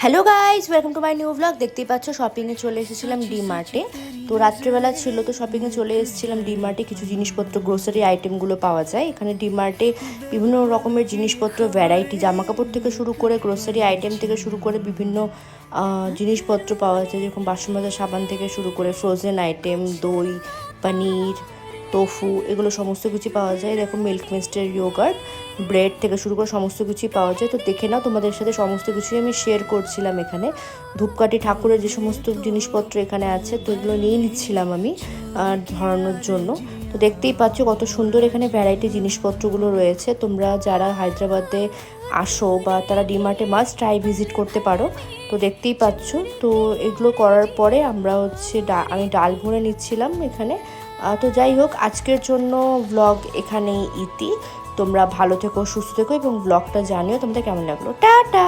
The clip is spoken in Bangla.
Hello guys, welcome to my new blog. দেখতেই পাচ্ছ শপিংয়ে চলে এসেছিলাম ডি-মার্টে। তো রাত্রিবেলা ছিল, তো শপিংয়ে চলে এসেছিলাম ডি-মার্টে। কিছু জিনিসপত্র, গ্রোসারি আইটেমগুলো পাওয়া যায় এখানে ডি-মার্টে। বিভিন্ন রকমের জিনিসপত্র, ভ্যারাইটি, জামাকাপড় থেকে শুরু করে গ্রোসারি আইটেম থেকে শুরু করে বিভিন্ন জিনিসপত্র পাওয়া যায়, যেরকম বাসন মাজা সাবান থেকে শুরু করে ফ্রোজেন আইটেম, দই, পনির, টোফু, এগুলো সমস্ত কিছু পাওয়া যায়। দেখো মিল্ক মিস্টের ইয়োগার্ট, ব্রেড থেকে শুরু করে সমস্ত কিছুই পাওয়া যায়। তো দেখে নাও, তোমাদের সাথে সমস্ত কিছুই আমি শেয়ার করছিলাম। এখানে ধূপকাঠি, ঠাকুরের যে সমস্ত জিনিসপত্র এখানে আছে, তো এগুলো নিয়ে নিচ্ছিলাম আমি ধরানোর জন্য। তো দেখতেই পাচ্ছ কত সুন্দর এখানে ভ্যারাইটি জিনিসপত্রগুলো রয়েছে। তোমরা যারা হায়দ্রাবাদে আসো বা তারা ডি-মার্টে মাস্ট ট্রাই ভিজিট করতে পারো। তো দেখতেই পাচ্ছ। তো এগুলো করার পরে আমরা আমি ডাল ভরে নিচ্ছিলাম এখানে। তো যাই হোক, আজকের জন্য ব্লগ এখানেই ইতি। তোমরা ভালো থেকো, সুস্থ থেকো এবং ব্লগটা জানিও তোমাদের কেমন লাগলো। টাটা।